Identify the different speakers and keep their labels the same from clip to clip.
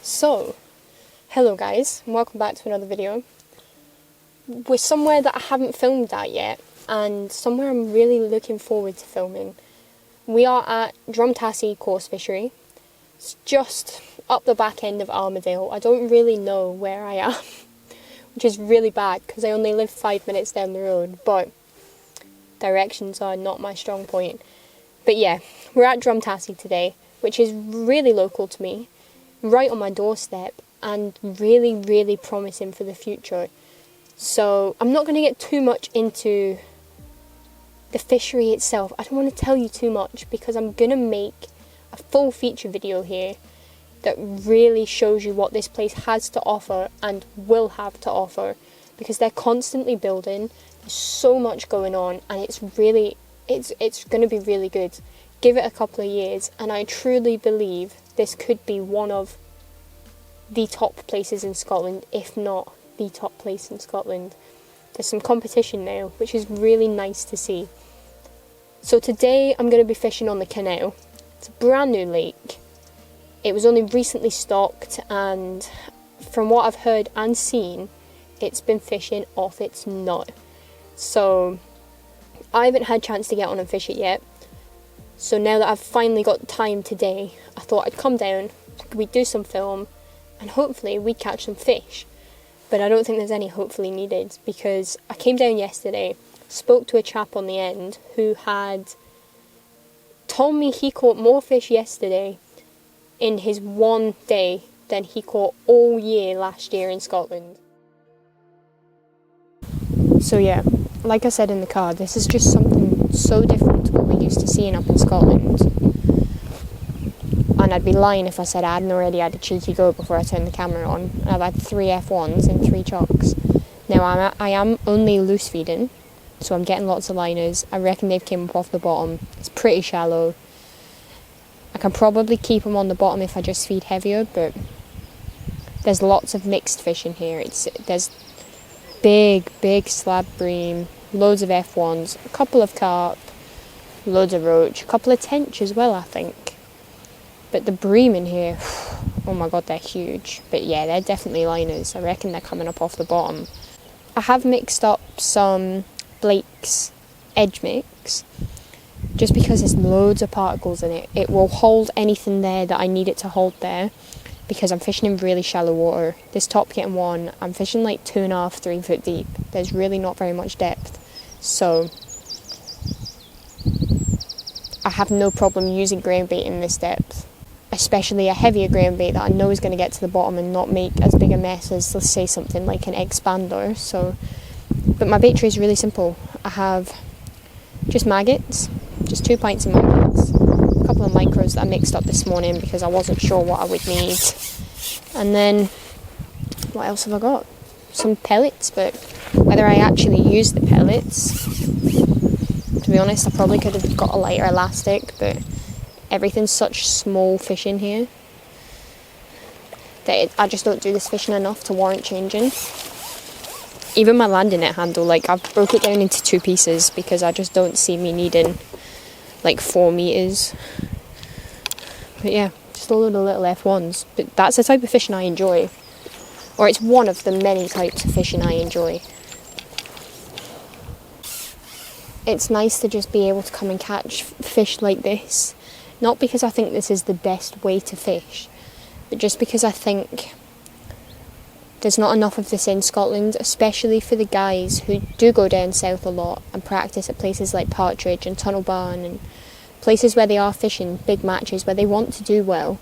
Speaker 1: So, hello guys, and welcome back to another video. We're somewhere that I haven't filmed at yet, and somewhere I'm really looking forward to filming. We are at Drumtassie Coarse Fishery. It's just up the back end of Armadale. I don't really know where I am, which is really bad because I only live 5 minutes down the road, but directions are not my strong point. But yeah, we're at Drumtassie today, which is really local to me, right on my doorstep, and really promising for the future. So I'm not going to get too much into the fishery itself. I don't want to tell you too much because I'm going to make a full feature video here that really shows you what this place has to offer and will have to offer, because they're constantly building. There's so much going on, and it's going to be really good. Give it a couple of years, and I truly believe this could be one of the top places in Scotland, if not the top place in Scotland. There's some competition now, which is really nice to see. So today I'm going to be fishing on the canal. It's a brand new lake. It was only recently stocked, and from what I've heard and seen, it's been fishing off its nut. So I haven't had a chance to get on and fish it yet. So now that I've finally got time today, I thought I'd come down, we'd do some film, and hopefully we'd catch some fish. But I don't think there's any hopefully needed, because I came down yesterday, spoke to a chap on the end who had told me he caught more fish yesterday in his one day than he caught all year last year in Scotland. So yeah, like I said in the car, this is just something so different to what we're used to seeing up in Scotland. And I'd be lying if I said I hadn't already had a cheeky go before I turned the camera on. I've had 3 F1's and 3 chocks. Now I am only loose feeding, so I'm getting lots of liners. I reckon they've come up off the bottom. It's pretty shallow. I can probably keep them on the bottom if I just feed heavier, but there's lots of mixed fish in here. There's big slab bream, loads of F1's, a couple of carp, loads of roach, a couple of tench as well, I think. But the bream in here, oh my god, they're huge. But yeah, they're definitely liners. I reckon they're coming up off the bottom. I have mixed up some Blake's Edge Mix, just because there's loads of particles in it. It will hold anything there that I need it to hold there, because I'm fishing in really shallow water. This top getting one, I'm fishing like 2.5, 3 foot deep. There's really not very much depth. So I have no problem using ground bait in this depth, especially a heavier ground bait that I know is going to get to the bottom and not make as big a mess as, let's say, something like an expander. So, but my bait tray is really simple. I have just maggots, just 2 pints of maggots, a couple of micros that I mixed up this morning because I wasn't sure what I would need, and then what else have I got? Some pellets, but whether I actually use the pellets, to be honest, I probably could have got a lighter elastic, but everything's such small fish in here that I just don't do this fishing enough to warrant changing. Even my landing net handle, like, I've broke it down into 2 pieces because I just don't see me needing like 4 meters. But yeah, just a load of little F1's. But that's the type of fishing I enjoy, or it's one of the many types of fishing I enjoy. It's nice to just be able to come and catch fish like this, not because I think this is the best way to fish, but just because I think there's not enough of this in Scotland, especially for the guys who do go down south a lot and practice at places like Partridge and Tunnelbarn and places where they are fishing big matches where they want to do well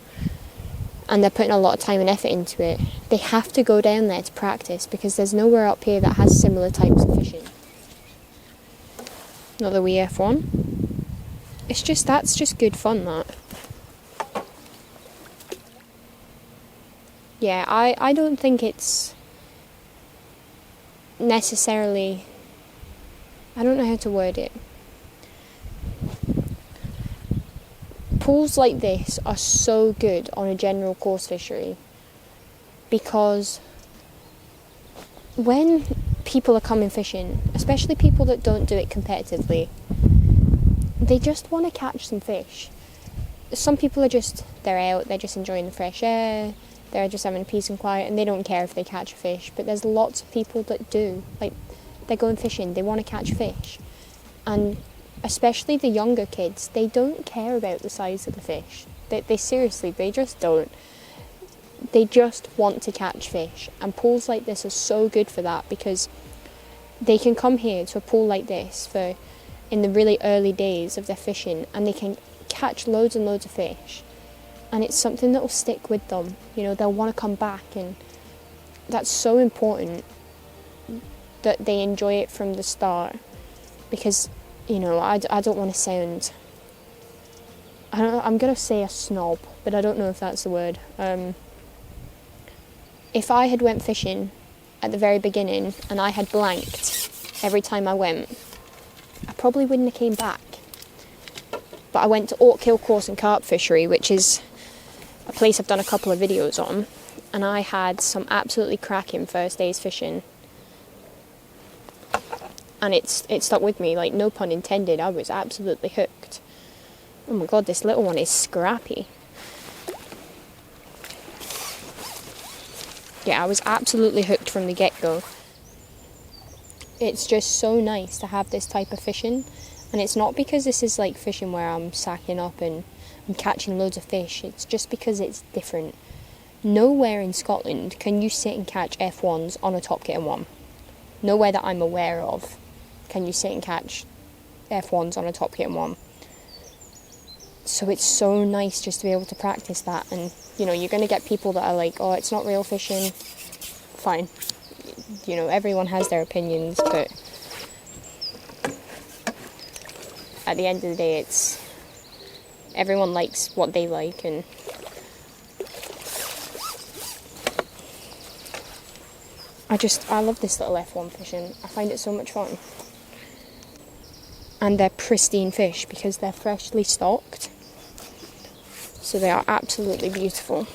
Speaker 1: and they're putting a lot of time and effort into it. They have to go down there to practice because there's nowhere up here that has similar types of fishing. Another wee F1. That's just good fun, that. Yeah, I don't think it's necessarily, I don't know how to word it. Pools like this are so good on a general coarse fishery because when people are coming fishing, especially people that don't do it competitively, they just want to catch some fish. Some people are they're out, they're just enjoying the fresh air, they're just having peace and quiet and they don't care if they catch a fish. But there's lots of people that do. Like, they're going fishing, they want to catch fish. And especially the younger kids, they don't care about the size of the fish. They seriously, they just don't. They just want to catch fish. And pools like this are so good for that, because they can come here to a pool like this in the really early days of their fishing, and they can catch loads and loads of fish. And it's something that will stick with them. You know, they'll want to come back, and that's so important that they enjoy it from the start. Because, you know, I don't want to sound... I'm going to say a snob, but I don't know if that's the word. If I had went fishing at the very beginning and I had blanked every time I went, I probably wouldn't have came back. But I went to Drumtassie Coarse Fishery, which is a place I've done a couple of videos on, and I had some absolutely cracking first days fishing. And it stuck with me, like, no pun intended. I was absolutely hooked. Oh my god, this little one is scrappy. Yeah, I was absolutely hooked from the get-go. It's just so nice to have this type of fishing. And it's not because this is like fishing where I'm sacking up and I'm catching loads of fish. It's just because it's different. Nowhere in Scotland can you sit and catch F1's on a top kitten one. Nowhere that I'm aware of can you sit and catch F1's on a top kitten one. So it's so nice just to be able to practice that. And, you know, you're going to get people that are like, oh, it's not real fishing. Fine. You know, everyone has their opinions, but at the end of the day, it's everyone likes what they like. And I love this little F1 fishing. I find it so much fun. And they're pristine fish because they're freshly stocked. So they are absolutely beautiful.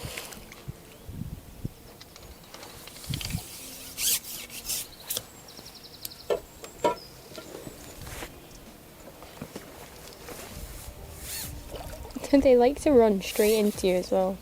Speaker 1: They like to run straight into you as well.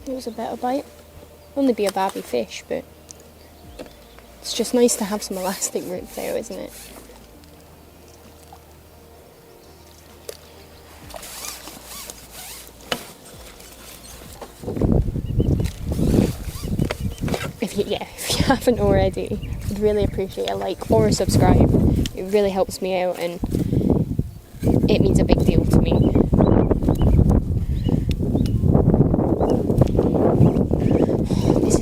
Speaker 1: It was a better bite. Only be a babby fish, but it's just nice to have some elastic root there, isn't it? If you haven't already, I'd really appreciate a like or a subscribe. It really helps me out and it means a big deal to me.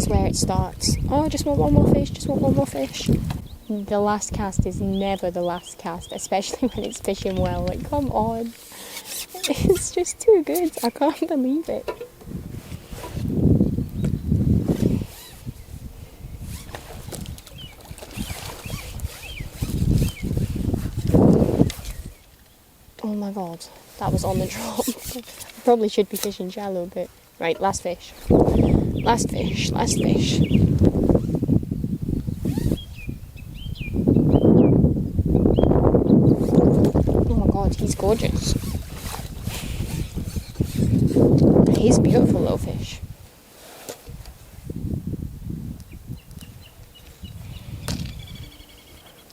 Speaker 1: Where it starts. Oh, I just want one more fish, just want one more fish. The last cast is never the last cast, especially when it's fishing well. Like, come on. It's just too good. I can't believe it. Oh my god, that was on the drop. I probably should be fishing shallow, but... Right, last fish. Last fish, last fish. Oh my god, he's gorgeous. He's a beautiful little fish.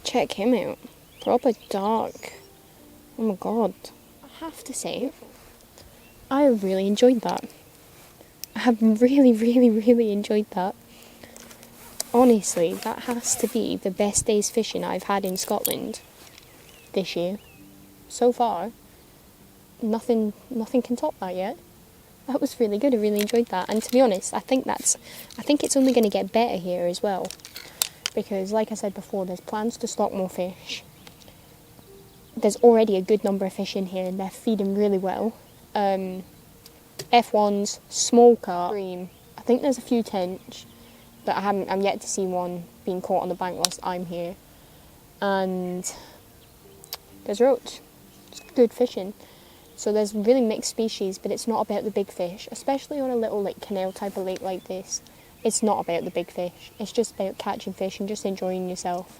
Speaker 1: Check him out. Proper dark. Oh my god. I have to say, I really enjoyed that. I have really enjoyed that. Honestly, that has to be the best day's fishing I've had in Scotland this year. So far, nothing can top that yet. That was really good. I really enjoyed that. And to be honest, I think it's only going to get better here as well. Because, like I said before, there's plans to stock more fish. There's already a good number of fish in here and they're feeding really well. F1's, small carp, cream. I think there's a few tench, but I'm yet to see one being caught on the bank whilst I'm here. And there's roach. It's good fishing. So there's really mixed species, but it's not about the big fish, especially on a little like canal type of lake like this. It's not about the big fish. It's just about catching fish and just enjoying yourself.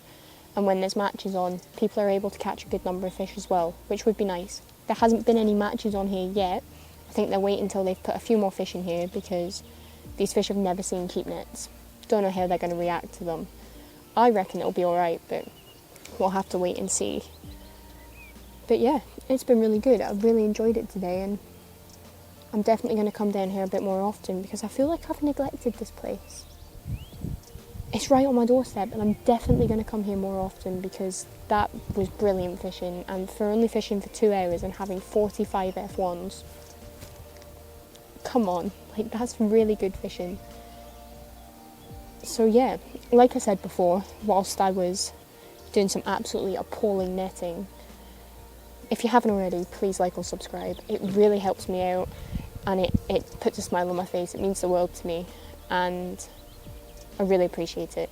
Speaker 1: And when there's matches on, people are able to catch a good number of fish as well, which would be nice. There hasn't been any matches on here yet. I think they're waiting until they've put a few more fish in here because these fish have never seen keep nets. Don't know how they're going to react to them. I reckon it'll be alright, but we'll have to wait and see. But yeah, it's been really good. I've really enjoyed it today, and I'm definitely going to come down here a bit more often because I feel like I've neglected this place. It's right on my doorstep, and I'm definitely going to come here more often because that was brilliant fishing, and for only fishing for 2 hours and having 45 F1's, come on, like that's really good fishing. So yeah, like I said before, whilst I was doing some absolutely appalling netting, if you haven't already, please like or subscribe. It really helps me out, and it puts a smile on my face. It means the world to me, and I really appreciate it.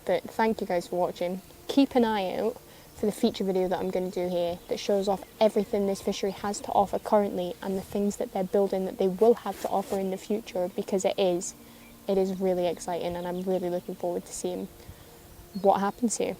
Speaker 1: But thank you guys for watching. Keep an eye out for the feature video that I'm going to do here that shows off everything this fishery has to offer currently and the things that they're building that they will have to offer in the future, because it is really exciting, and I'm really looking forward to seeing what happens here.